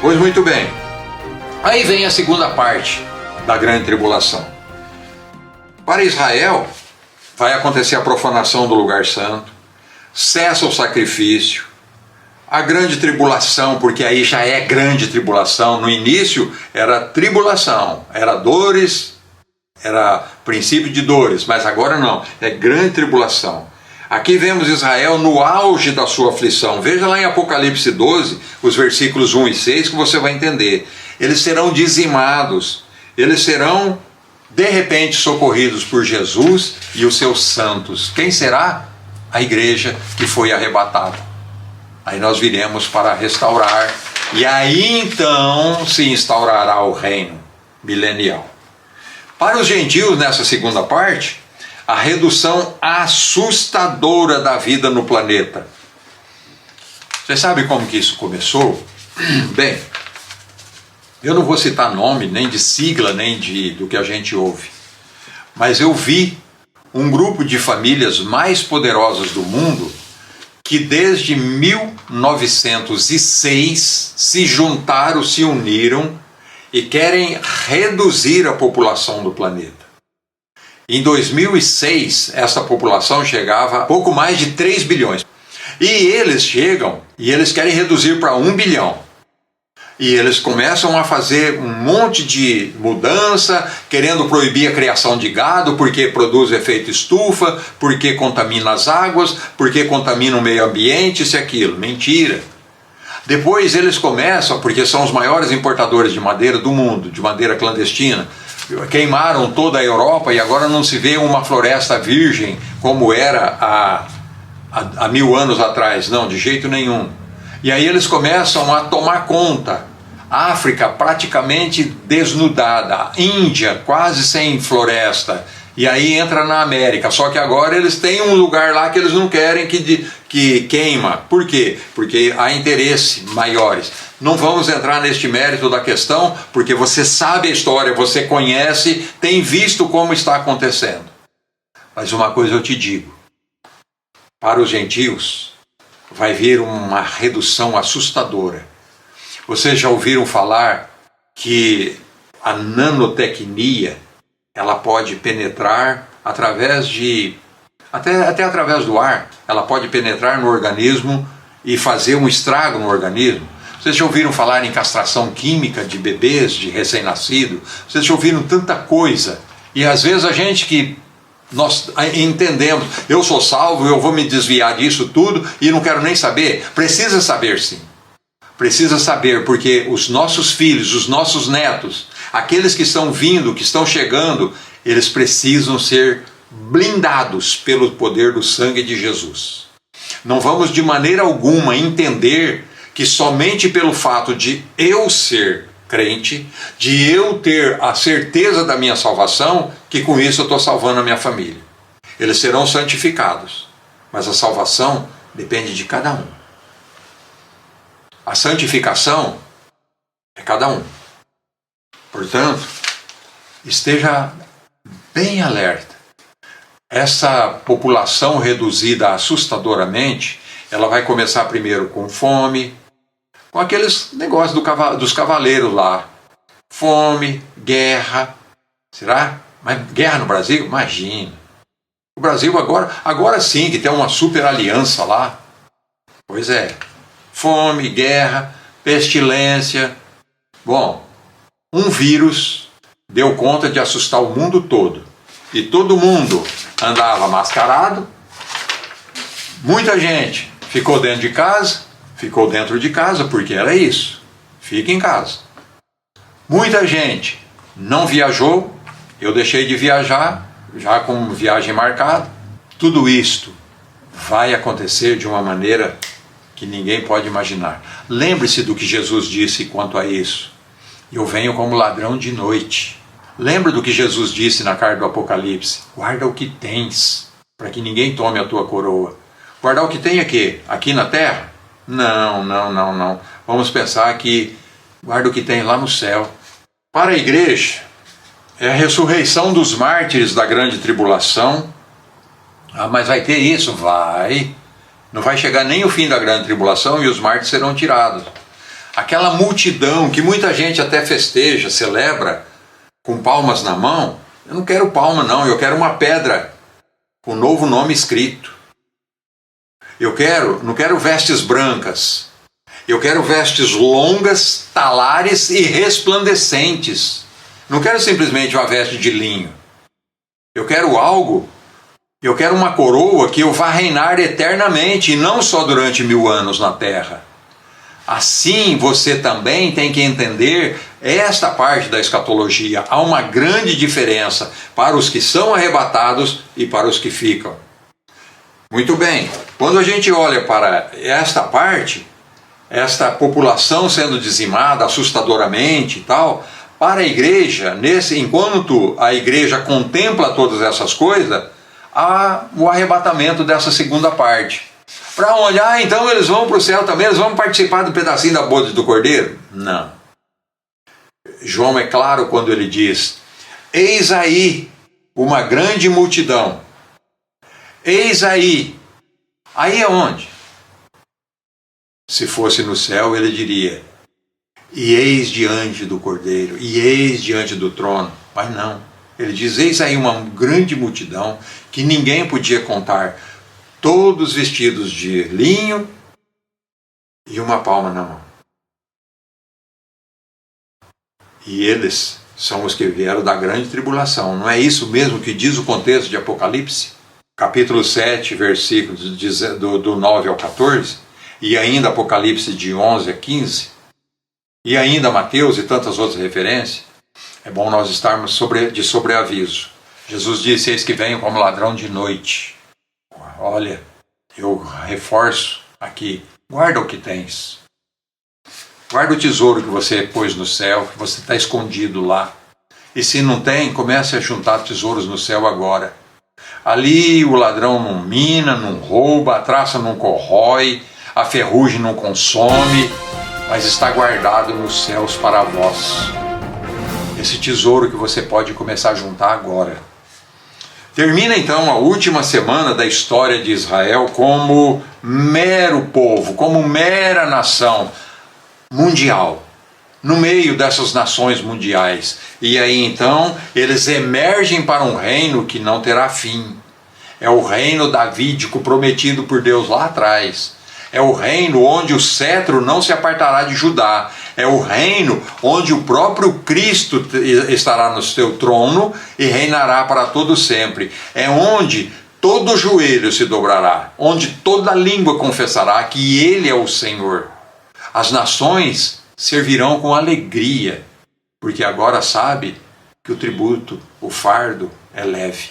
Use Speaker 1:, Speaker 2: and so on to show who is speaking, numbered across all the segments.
Speaker 1: Pois muito bem. Aí vem a segunda parte da grande tribulação. Para Israel, vai acontecer a profanação do lugar santo, cessa o sacrifício, a grande tribulação, porque aí já é grande tribulação. No início era tribulação, era dores, era princípio de dores, mas agora não, é grande tribulação. Aqui vemos Israel no auge da sua aflição. Veja lá em Apocalipse 12, os versículos 1 e 6, que você vai entender. Eles serão dizimados, eles serão de repente socorridos por Jesus e os seus santos. Quem será? A igreja que foi arrebatada. Aí nós viremos para restaurar, e aí então se instaurará o reino milenial. Para os gentios, nessa segunda parte, a redução assustadora da vida no planeta. Você sabe como que isso começou? Bem, eu não vou citar nome, nem de sigla, nem do que a gente ouve, mas eu vi um grupo de famílias mais poderosas do mundo que desde 1906 se juntaram, se uniram e querem reduzir a população do planeta. Em 2006, essa população chegava a pouco mais de 3 bilhões. E eles chegam e eles querem reduzir para 1 bilhão. E eles começam a fazer um monte de mudança, querendo proibir a criação de gado, porque produz efeito estufa, porque contamina as águas, porque contamina o meio ambiente, isso e aquilo. Mentira. Depois eles começam, porque são os maiores importadores de madeira do mundo, de madeira clandestina, queimaram toda a Europa e agora não se vê uma floresta virgem como era há 1000 anos atrás. Não, de jeito nenhum. E aí eles começam a tomar conta. África praticamente desnudada, Índia quase sem floresta, e aí entra na América. Só que agora eles têm um lugar lá que eles não querem que queima. Por quê? Porque há interesses maiores. Não vamos entrar neste mérito da questão, porque você sabe a história, você conhece, tem visto como está acontecendo. Mas uma coisa eu te digo, para os gentios vai vir uma redução assustadora. Vocês já ouviram falar que a nanotecnia ela pode penetrar através até através do ar, ela pode penetrar no organismo e fazer um estrago no organismo? Vocês já ouviram falar em castração química de bebês, de recém-nascido? Vocês já ouviram tanta coisa? E às vezes a gente que nós entendemos, eu sou salvo, eu vou me desviar disso tudo e não quero nem saber. Precisa saber sim. Precisa saber, porque os nossos filhos, os nossos netos, aqueles que estão vindo, que estão chegando, eles precisam ser blindados pelo poder do sangue de Jesus. Não vamos de maneira alguma entender que somente pelo fato de eu ser crente, de eu ter a certeza da minha salvação, que com isso eu estou salvando a minha família. Eles serão santificados, mas a salvação depende de cada um. A santificação é cada um. Portanto, esteja bem alerta. Essa população reduzida assustadoramente, ela vai começar primeiro com fome, com aqueles negócios dos cavaleiros lá. Fome, guerra. Será? Mas guerra no Brasil? Imagina. O Brasil agora sim que tem uma super aliança lá. Pois é. Fome, guerra, pestilência. Bom, um vírus deu conta de assustar o mundo todo. E todo mundo andava mascarado. Muita gente ficou dentro de casa porque era isso. Fica em casa. Muita gente não viajou. Eu deixei de viajar, já com viagem marcada. Tudo isto vai acontecer de uma maneira que ninguém pode imaginar. Lembre-se do que Jesus disse quanto a isso. Eu venho como ladrão de noite. Lembre do que Jesus disse na carta do Apocalipse. Guarda o que tens, para que ninguém tome a tua coroa. Guardar o que tem aqui? Aqui na terra? Não. Vamos pensar que guarda o que tem lá no céu. Para a igreja, é a ressurreição dos mártires da grande tribulação. Ah, mas vai ter isso? Vai. Não vai chegar nem o fim da grande tribulação e os mártires serão tirados. aquela multidão que muita gente até festeja, celebra, com palmas na mão. Eu não quero palma não, eu quero uma pedra com um novo nome escrito. Não quero vestes brancas. Eu quero vestes longas, talares e resplandecentes. Não quero simplesmente uma veste de linho. Eu quero uma coroa que eu vá reinar eternamente e não só durante 1000 anos na terra. Assim você também tem que entender esta parte da escatologia. Há uma grande diferença para os que são arrebatados e para os que ficam. Muito bem, quando a gente olha para esta parte, esta população sendo dizimada assustadoramente e tal, para a igreja, enquanto a igreja contempla todas essas coisas, há o arrebatamento dessa segunda parte. Para onde? Então eles vão para o céu também, eles vão participar do pedacinho da boda do Cordeiro? Não. João é claro quando ele diz: eis aí uma grande multidão. Eis aí. Aí é onde? Se fosse no céu, ele diria: e eis diante do Cordeiro, e eis diante do trono. Mas não. Ele diz: eis aí uma grande multidão que ninguém podia contar, todos vestidos de linho e uma palma na mão. E eles são os que vieram da grande tribulação. Não é isso mesmo que diz o contexto de Apocalipse? Capítulo 7, versículos do 9 ao 14, e ainda Apocalipse de 11 a 15, e ainda Mateus e tantas outras referências. É bom nós estarmos de sobreaviso. Jesus disse: eis que venho como ladrão de noite. Olha, eu reforço aqui, guarda o que tens. Guarda o tesouro que você pôs no céu, que você está escondido lá. E se não tem, comece a juntar tesouros no céu agora. Ali o ladrão não mina, não rouba, a traça não corrói, a ferrugem não consome, mas está guardado nos céus para vós. Esse tesouro que você pode começar a juntar agora. Termina então a última semana da história de Israel como mero povo, como mera nação mundial, no meio dessas nações mundiais. E aí então eles emergem para um reino que não terá fim. É o reino davídico prometido por Deus lá atrás. É o reino onde o cetro não se apartará de Judá. É o reino onde o próprio Cristo estará no seu trono e reinará para todo sempre. É onde todo joelho se dobrará, onde toda língua confessará que Ele é o Senhor. As nações servirão com alegria, porque agora sabe que o tributo, o fardo, é leve.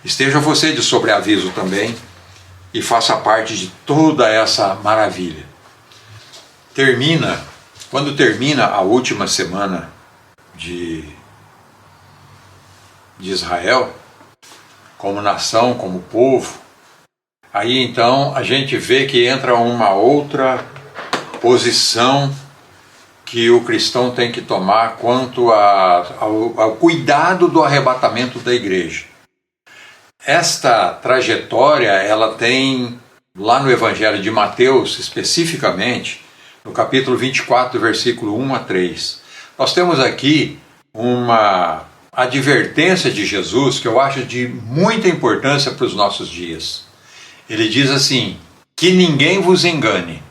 Speaker 1: Esteja você de sobreaviso também e faça parte de toda essa maravilha. Quando termina a última semana de Israel, como nação, como povo, aí então a gente vê que entra uma outra posição que o cristão tem que tomar quanto ao cuidado do arrebatamento da igreja. Esta trajetória, ela tem lá no Evangelho de Mateus, especificamente, no capítulo 24, versículo 1 a 3. Nós temos aqui uma advertência de Jesus que eu acho de muita importância para os nossos dias. Ele diz assim: que ninguém vos engane.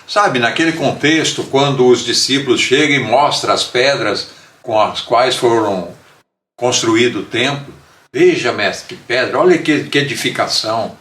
Speaker 1: Sabe, naquele contexto, quando os discípulos chegam e mostram as pedras com as quais foram construído o templo, veja, mestre, que pedra, olha que edificação.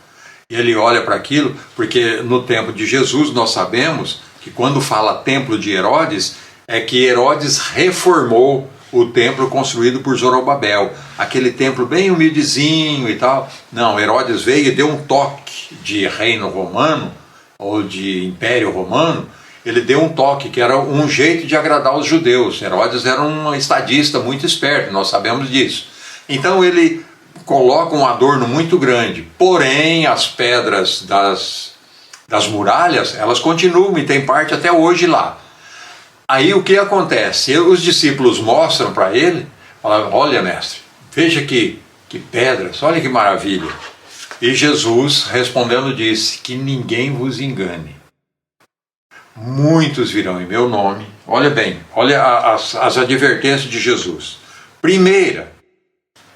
Speaker 1: E ele olha para aquilo, porque no tempo de Jesus nós sabemos que quando fala templo de Herodes, é que Herodes reformou o templo construído por Zorobabel, aquele templo bem humildezinho e tal. Não, Herodes veio e deu um toque de reino romano, ou de Império Romano. Ele deu um toque que era um jeito de agradar os judeus. Herodes era um estadista muito esperto, nós sabemos disso. Então ele coloca um adorno muito grande, porém as pedras das muralhas, elas continuam e tem parte até hoje lá. Aí o que acontece? Os discípulos mostram para ele, falam: olha, mestre, veja que pedras, olha que maravilha. E Jesus respondendo disse: que ninguém vos engane. muitos virão em meu nome. Olha bem, olha as advertências de Jesus. Primeira,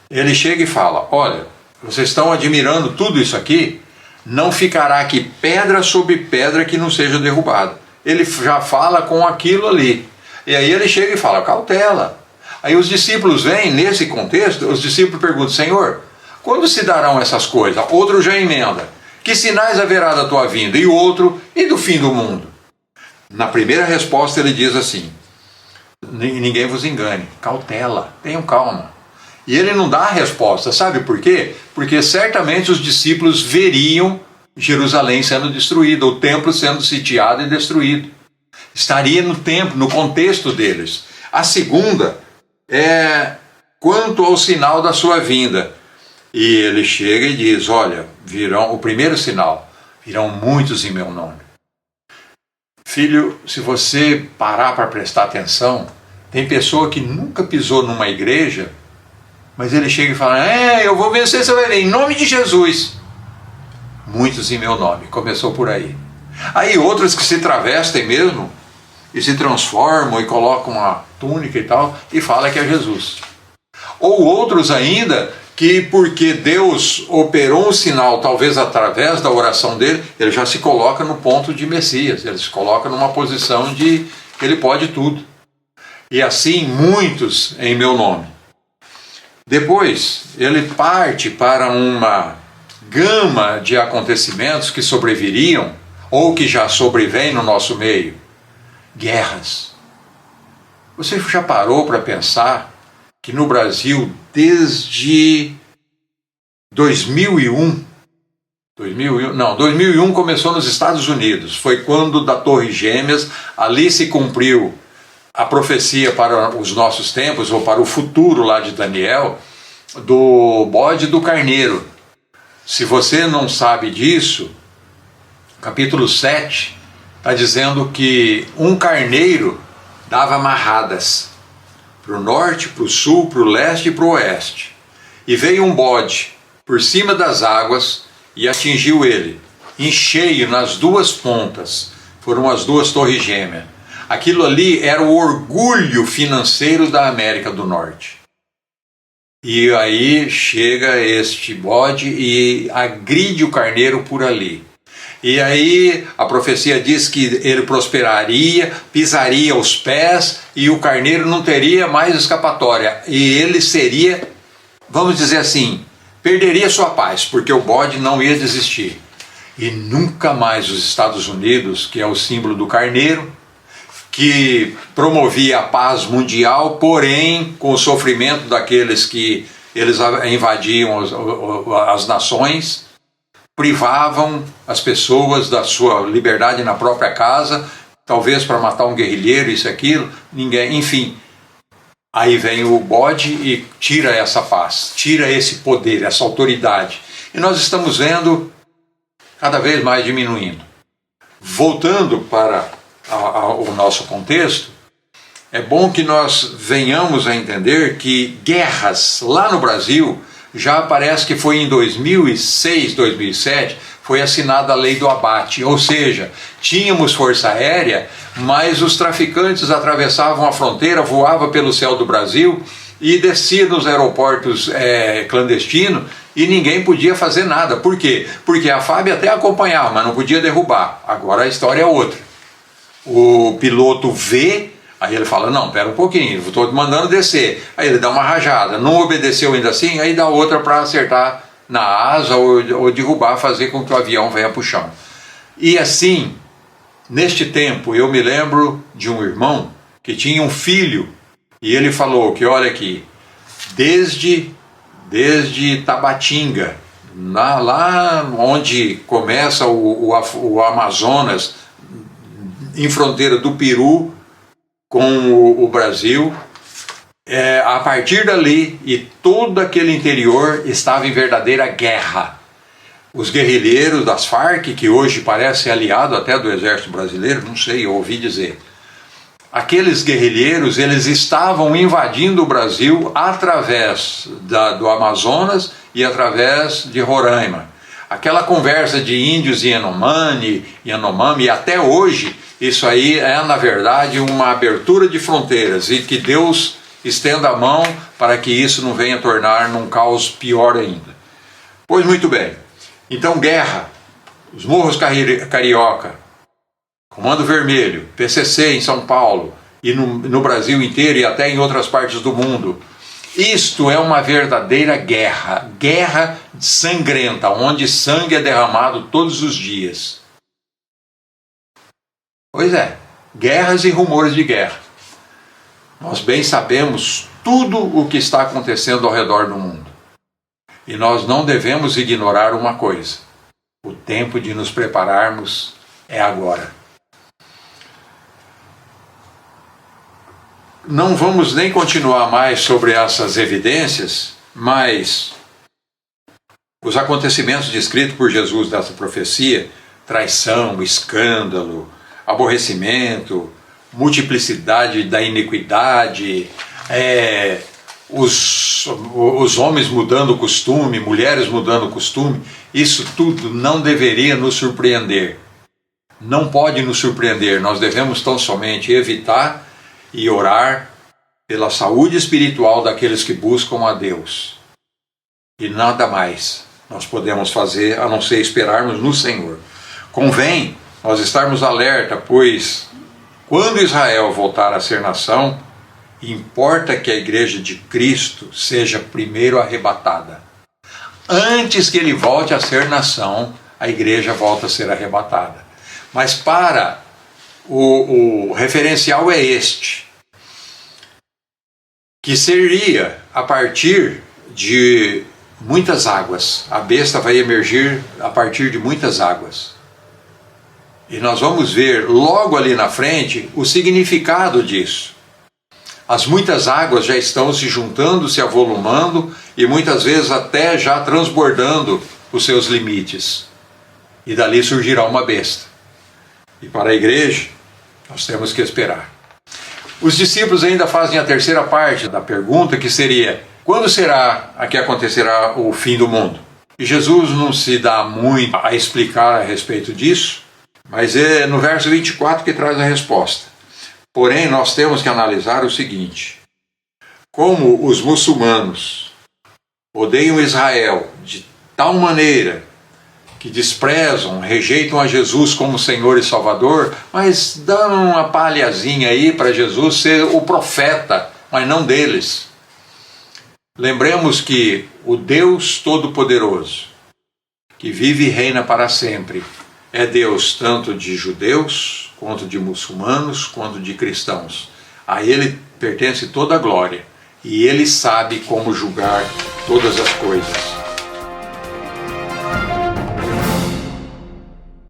Speaker 1: ele chega e fala: olha, vocês estão admirando tudo isso aqui? Não ficará aqui pedra sobre pedra que não seja derrubada. Ele já fala com aquilo ali. E aí ele chega e fala: cautela. Aí os discípulos vêm, nesse contexto, os discípulos perguntam: Senhor, quando se darão essas coisas? Outro já emenda: que sinais haverá da tua vinda? E o outro: e do fim do mundo? Na primeira resposta ele diz assim: ninguém vos engane, cautela, tenham calma. E ele não dá a resposta, sabe por quê? Porque certamente os discípulos veriam Jerusalém sendo destruída, o templo sendo sitiado e destruído. Estaria no tempo, no contexto deles. A segunda é quanto ao sinal da sua vinda. E ele chega e diz: olha, virão, o primeiro sinal, virão muitos em meu nome. Filho, se você parar para prestar atenção, tem pessoa que nunca pisou numa igreja, mas ele chega e fala: eu vou vencer, você vai ver, em nome de Jesus. Muitos em meu nome, começou por aí. Aí outros que se travestem mesmo, e se transformam e colocam uma túnica e tal, e fala que é Jesus. Ou outros ainda, que porque Deus operou um sinal, talvez através da oração dele, ele já se coloca no ponto de Messias, ele se coloca numa posição de que ele pode tudo. E assim, muitos em meu nome. Depois, ele parte para uma gama de acontecimentos que sobreviriam, ou que já sobrevêm no nosso meio. Guerras. Você já parou para pensar que no Brasil, desde 2001 começou nos Estados Unidos, foi quando da Torre Gêmeas, ali se cumpriu a profecia para os nossos tempos, ou para o futuro lá de Daniel, do bode e do carneiro. Se você não sabe disso, capítulo 7 está dizendo que um carneiro dava marradas para o norte, para o sul, para o leste e para o oeste. E veio um bode por cima das águas e atingiu ele, em cheio nas duas pontas. Foram as duas torres gêmeas. Aquilo ali era o orgulho financeiro da América do Norte. E aí chega este bode e agride o carneiro por ali. E aí a profecia diz que ele prosperaria, pisaria os pés e o carneiro não teria mais escapatória. E ele seria, vamos dizer assim, perderia sua paz, porque o bode não ia desistir. E nunca mais os Estados Unidos, que é o símbolo do carneiro, que promovia a paz mundial, porém com o sofrimento daqueles que eles invadiam as nações, privavam as pessoas da sua liberdade na própria casa, talvez para matar um guerrilheiro, isso e aquilo, ninguém, enfim. Aí vem o bode e tira essa paz, tira esse poder, essa autoridade. E nós estamos vendo cada vez mais diminuindo. Voltando para o nosso contexto, é bom que nós venhamos a entender que guerras lá no Brasil, já parece que foi em 2006, 2007, foi assinada a lei do abate, ou seja, tínhamos força aérea, mas os traficantes atravessavam a fronteira, voavam pelo céu do Brasil e desciam nos aeroportos clandestinos e ninguém podia fazer nada. Por quê? Porque a FAB até acompanhava, mas não podia derrubar. Agora a história é outra. O piloto vê, aí ele fala: não, pera um pouquinho, estou mandando descer. Aí ele dá uma rajada, não obedeceu ainda assim, aí dá outra para acertar na asa ou derrubar, fazer com que o avião venha para o chão. E assim, neste tempo, eu me lembro de um irmão que tinha um filho, e ele falou que, olha aqui, desde Tabatinga, lá onde começa o Amazonas, em fronteira do Peru com o Brasil, a partir dali e todo aquele interior estava em verdadeira guerra. Os guerrilheiros das Farc, que hoje parece aliado até do exército brasileiro, não sei, eu ouvi dizer. Aqueles guerrilheiros, eles estavam invadindo o Brasil através do Amazonas e através de Roraima. Aquela conversa de índios e Yanomami, e até hoje, Isso aí é, na verdade, uma abertura de fronteiras e que Deus estenda a mão para que isso não venha tornar num caos pior ainda. Pois muito bem. Então, guerra, os Morros Carioca, Comando Vermelho, PCC em São Paulo e no Brasil inteiro e até em outras partes do mundo. Isto é uma verdadeira guerra, guerra sangrenta, onde sangue é derramado todos os dias. Pois é, guerras e rumores de guerra. Nós bem sabemos tudo o que está acontecendo ao redor do mundo. E nós não devemos ignorar uma coisa: o tempo de nos prepararmos é agora. Não vamos nem continuar mais sobre essas evidências, mas os acontecimentos descritos por Jesus dessa profecia, traição, escândalo, aborrecimento, multiplicidade da iniquidade, os homens mudando o costume, mulheres mudando o costume, isso tudo não deveria nos surpreender. Não pode nos surpreender. Nós devemos tão somente evitar e orar pela saúde espiritual daqueles que buscam a Deus. E nada mais nós podemos fazer a não ser esperarmos no Senhor. Convém nós estarmos alerta, pois quando Israel voltar a ser nação, importa que a igreja de Cristo seja primeiro arrebatada. Antes que ele volte a ser nação, a igreja volta a ser arrebatada. Mas para o referencial é este, que seria a partir de muitas águas. A besta vai emergir a partir de muitas águas. E nós vamos ver logo ali na frente o significado disso. As muitas águas já estão se juntando, se avolumando e muitas vezes até já transbordando os seus limites. E dali surgirá uma besta. E para a igreja, nós temos que esperar. Os discípulos ainda fazem a terceira parte da pergunta, que seria: quando será que acontecerá o fim do mundo? E Jesus não se dá muito a explicar a respeito disso, mas é no verso 24 que traz a resposta. Porém, nós temos que analisar o seguinte: como os muçulmanos odeiam Israel de tal maneira que desprezam, rejeitam a Jesus como Senhor e Salvador, mas dão uma palhazinha aí para Jesus ser o profeta, mas não deles. Lembremos que o Deus Todo-Poderoso, que vive e reina para sempre, é Deus tanto de judeus, quanto de muçulmanos, quanto de cristãos. A Ele pertence toda a glória, e Ele sabe como julgar todas as coisas.